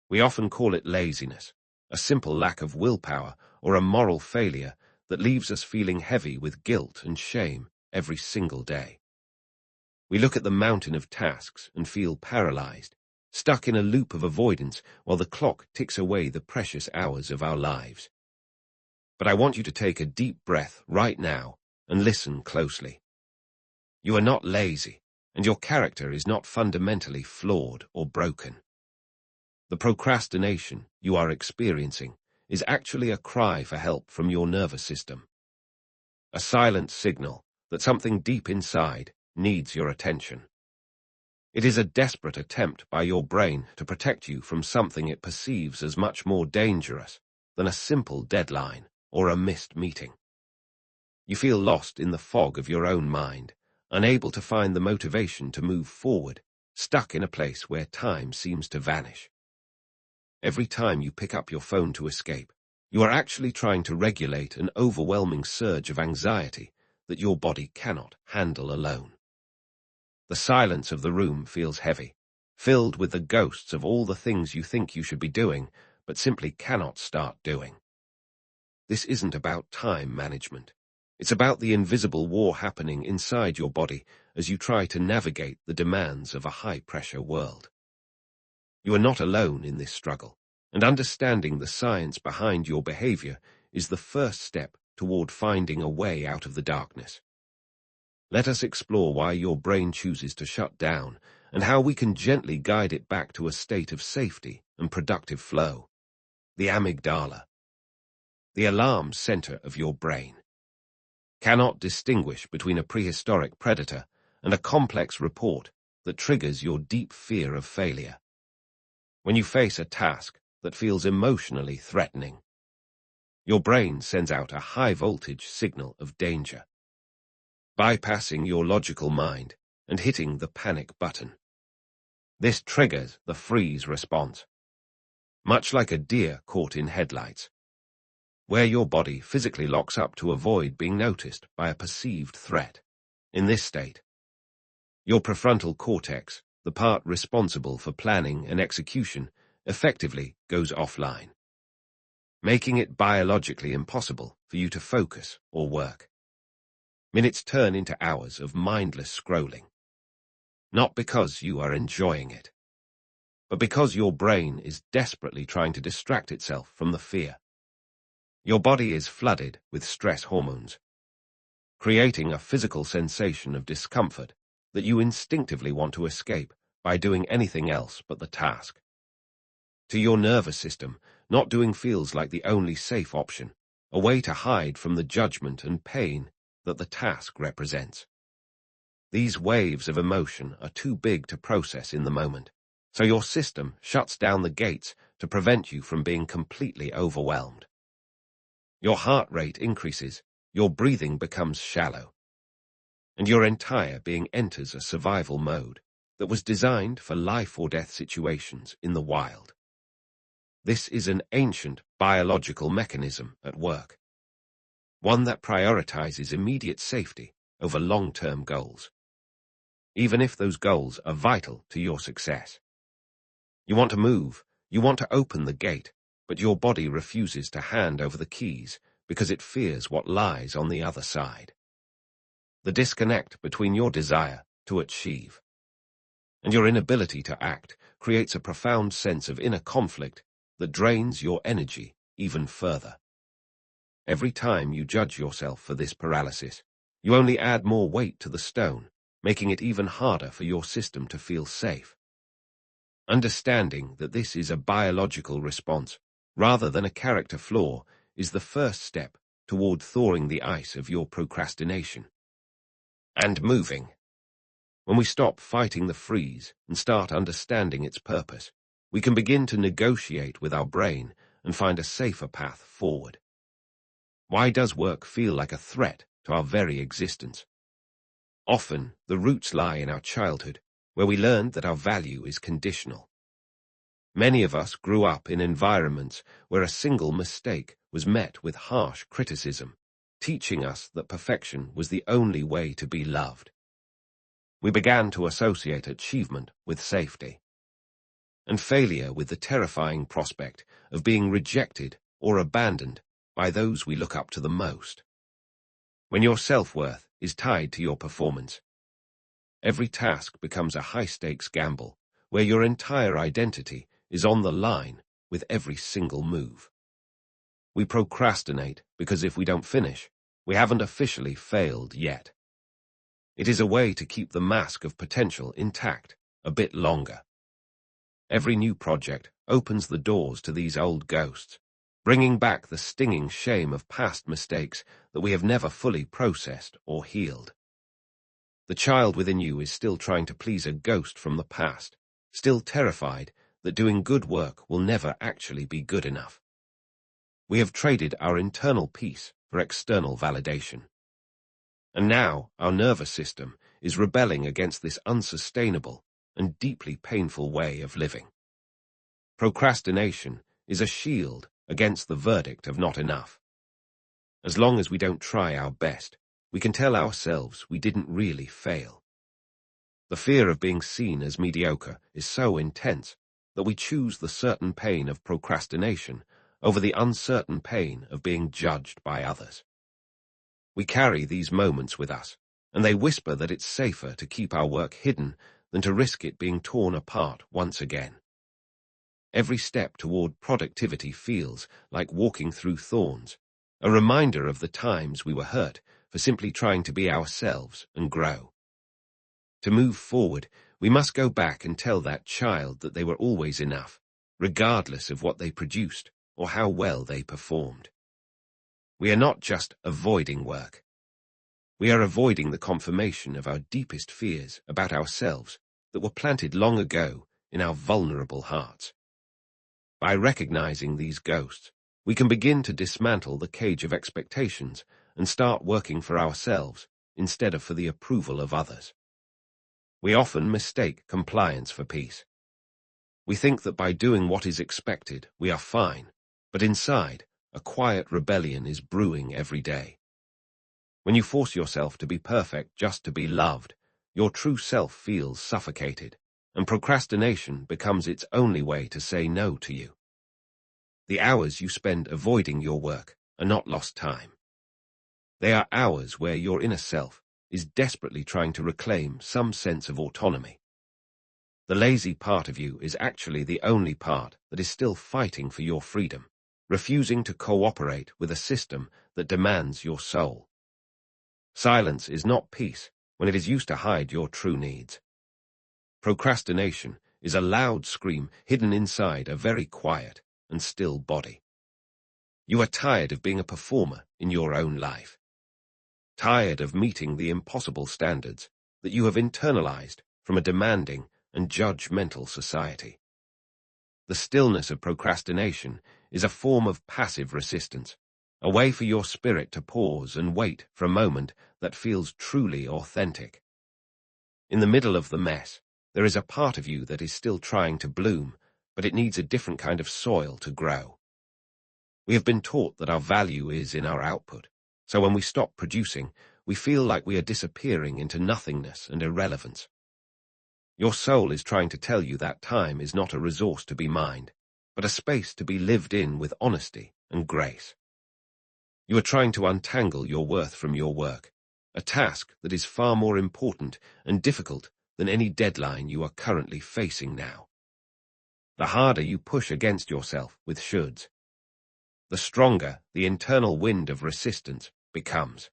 We often call it laziness, a simple lack of willpower or a moral failure that leaves us feeling heavy with guilt and shame every single day. We look at the mountain of tasks and feel paralyzed, stuck in a loop of avoidance while the clock ticks away the precious hours of our lives. But I want you to take a deep breath right now and listen closely. You are not lazy, and your character is not fundamentally flawed or broken. The procrastination you are experiencing is actually a cry for help from your nervous system. A silent signal that something deep inside needs your attention. It is a desperate attempt by your brain to protect you from something it perceives as much more dangerous than a simple deadline or a missed meeting. You feel lost in the fog of your own mind, unable to find the motivation to move forward, stuck in a place where time seems to vanish. Every time you pick up your phone to escape, you are actually trying to regulate an overwhelming surge of anxiety that your body cannot handle alone. The silence of the room feels heavy, filled with the ghosts of all the things you think you should be doing, but simply cannot start doing. This isn't about time management. It's about the invisible war happening inside your body as you try to navigate the demands of a high-pressure world. You are not alone in this struggle, and understanding the science behind your behavior is the first step toward finding a way out of the darkness. Let us explore why your brain chooses to shut down and how we can gently guide it back to a state of safety and productive flow. The amygdala, the alarm center of your brain, cannot distinguish between a prehistoric predator and a complex report that triggers your deep fear of failure. When you face a task that feels emotionally threatening, your brain sends out a high-voltage signal of danger, bypassing your logical mind and hitting the panic button. This triggers the freeze response, much like a deer caught in headlights, where your body physically locks up to avoid being noticed by a perceived threat. In this state, your prefrontal cortex, the part responsible for planning and execution, effectively goes offline, making it biologically impossible for you to focus or work. Minutes turn into hours of mindless scrolling, not because you are enjoying it, but because your brain is desperately trying to distract itself from the fear. Your body is flooded with stress hormones, creating a physical sensation of discomfort that you instinctively want to escape by doing anything else but the task. To your nervous system, not doing feels like the only safe option, a way to hide from the judgment and pain that the task represents. These waves of emotion are too big to process in the moment, so your system shuts down the gates to prevent you from being completely overwhelmed. Your heart rate increases, your breathing becomes shallow, and your entire being enters a survival mode that was designed for life-or-death situations in the wild. This is an ancient biological mechanism at work, one that prioritizes immediate safety over long-term goals, even if those goals are vital to your success. You want to move, you want to open the gate, but your body refuses to hand over the keys because it fears what lies on the other side. The disconnect between your desire to achieve and your inability to act creates a profound sense of inner conflict that drains your energy even further. Every time you judge yourself for this paralysis, you only add more weight to the stone, making it even harder for your system to feel safe. Understanding that this is a biological response, rather than a character flaw, is the first step toward thawing the ice of your procrastination. And moving. When we stop fighting the freeze and start understanding its purpose, we can begin to negotiate with our brain and find a safer path forward. Why does work feel like a threat to our very existence? Often, the roots lie in our childhood, where we learned that our value is conditional. Many of us grew up in environments where a single mistake was met with harsh criticism, teaching us that perfection was the only way to be loved. We began to associate achievement with safety. and failure with the terrifying prospect of being rejected or abandoned by those we look up to the most. When your self-worth is tied to your performance, every task becomes a high-stakes gamble where your entire identity is on the line with every single move. We procrastinate because if we don't finish, we haven't officially failed yet. It is a way to keep the mask of potential intact a bit longer. Every new project opens the doors to these old ghosts, bringing back the stinging shame of past mistakes that we have never fully processed or healed. The child within you is still trying to please a ghost from the past, still terrified that doing good work will never actually be good enough. We have traded our internal peace for external validation. And now our nervous system is rebelling against this unsustainable and deeply painful way of living. Procrastination is a shield against the verdict of not enough. As long as we don't try our best, we can tell ourselves we didn't really fail. The fear of being seen as mediocre is so intense that we choose the certain pain of procrastination over the uncertain pain of being judged by others. We carry these moments with us, and they whisper that it's safer to keep our work hidden than to risk it being torn apart once again. Every step toward productivity feels like walking through thorns, a reminder of the times we were hurt for simply trying to be ourselves and grow. To move forward, we must go back and tell that child that they were always enough, regardless of what they produced or how well they performed. We are not just avoiding work. We are avoiding the confirmation of our deepest fears about ourselves that were planted long ago in our vulnerable hearts. By recognizing these ghosts, we can begin to dismantle the cage of expectations and start working for ourselves instead of for the approval of others. We often mistake compliance for peace. We think that by doing what is expected, we are fine, but inside, a quiet rebellion is brewing every day. When you force yourself to be perfect just to be loved, your true self feels suffocated, and procrastination becomes its only way to say no to you. The hours you spend avoiding your work are not lost time. They are hours where your inner self is desperately trying to reclaim some sense of autonomy. The lazy part of you is actually the only part that is still fighting for your freedom, refusing to cooperate with a system that demands your soul. Silence is not peace when it is used to hide your true needs. Procrastination is a loud scream hidden inside a very quiet and still body. You are tired of being a performer in your own life. Tired of meeting the impossible standards that you have internalized from a demanding and judgmental society. The stillness of procrastination is a form of passive resistance, a way for your spirit to pause and wait for a moment that feels truly authentic. In the middle of the mess, there is a part of you that is still trying to bloom, but it needs a different kind of soil to grow. We have been taught that our value is in our output, so when we stop producing, we feel like we are disappearing into nothingness and irrelevance. Your soul is trying to tell you that time is not a resource to be mined, but a space to be lived in with honesty and grace. You are trying to untangle your worth from your work, a task that is far more important and difficult than any deadline you are currently facing now. The harder you push against yourself with shoulds, the stronger the internal wind of resistance becomes,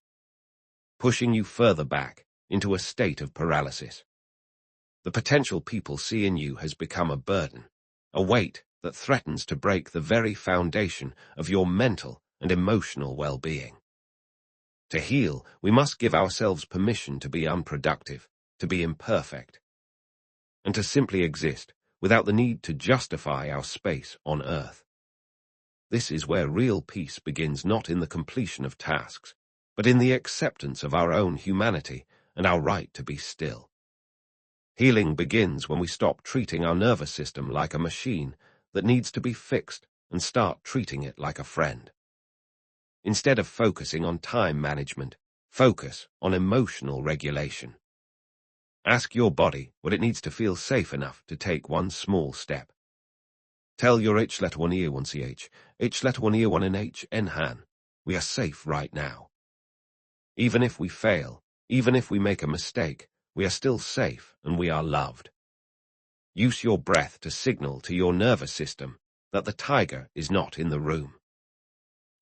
pushing you further back into a state of paralysis. The potential people see in you has become a burden, a weight that threatens to break the very foundation of your mental and emotional well-being. To heal, we must give ourselves permission to be unproductive, to be imperfect, and to simply exist without the need to justify our space on earth. This is where real peace begins, not in the completion of tasks, but in the acceptance of our own humanity and our right to be still. Healing begins when we stop treating our nervous system like a machine that needs to be fixed and start treating it like a friend. Instead of focusing on time management, focus on emotional regulation. Ask your body what it needs to feel safe enough to take one small step, Tell your H letter one ear one ch, H letter one ear one nh han. We are safe right now. Even if we fail, even if we make a mistake, we are still safe and we are loved. Use your breath to signal to your nervous system that the tiger is not in the room.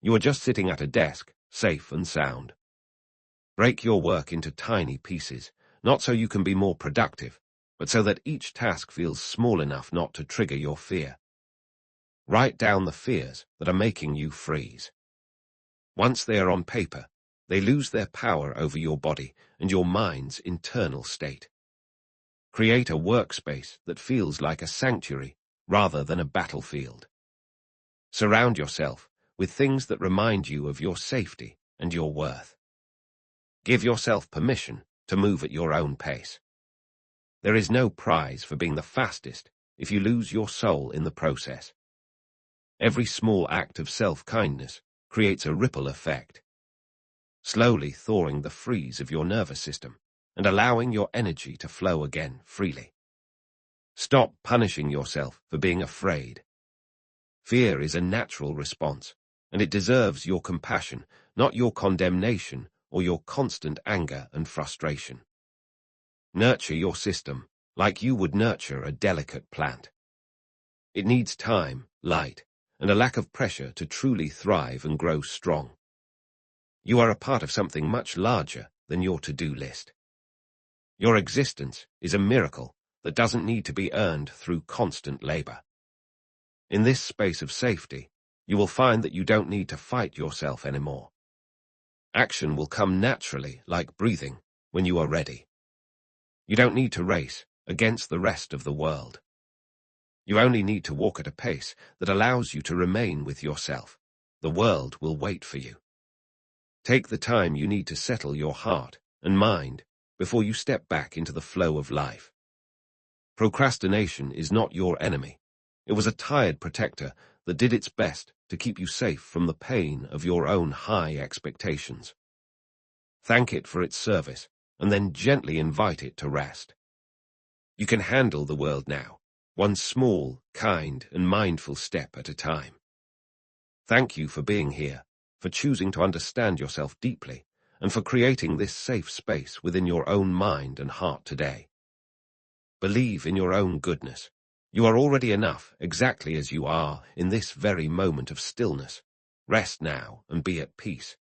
You are just sitting at a desk, safe and sound. Break your work into tiny pieces, not so you can be more productive, but so that each task feels small enough not to trigger your fear. Write down the fears that are making you freeze. Once they are on paper, they lose their power over your body and your mind's internal state. Create a workspace that feels like a sanctuary rather than a battlefield. Surround yourself with things that remind you of your safety and your worth. Give yourself permission to move at your own pace. There is no prize for being the fastest if you lose your soul in the process. Every small act of self-kindness creates a ripple effect, slowly thawing the freeze of your nervous system and allowing your energy to flow again freely. Stop punishing yourself for being afraid. Fear is a natural response, and it deserves your compassion, not your condemnation or your constant anger and frustration. Nurture your system like you would nurture a delicate plant. It needs time, light, and a lack of pressure to truly thrive and grow strong. You are a part of something much larger than your to-do list. Your existence is a miracle that doesn't need to be earned through constant labor. In this space of safety, you will find that you don't need to fight yourself anymore. Action will come naturally, like breathing, when you are ready. You don't need to race against the rest of the world. You only need to walk at a pace that allows you to remain with yourself. The world will wait for you. Take the time you need to settle your heart and mind before you step back into the flow of life. Procrastination is not your enemy. It was a tired protector that did its best to keep you safe from the pain of your own high expectations. Thank it for its service, and then gently invite it to rest. You can handle the world now, one small, kind, and mindful step at a time. Thank you for being here, for choosing to understand yourself deeply, and for creating this safe space within your own mind and heart today. Believe in your own goodness. You are already enough, exactly as you are, in this very moment of stillness. Rest now and be at peace.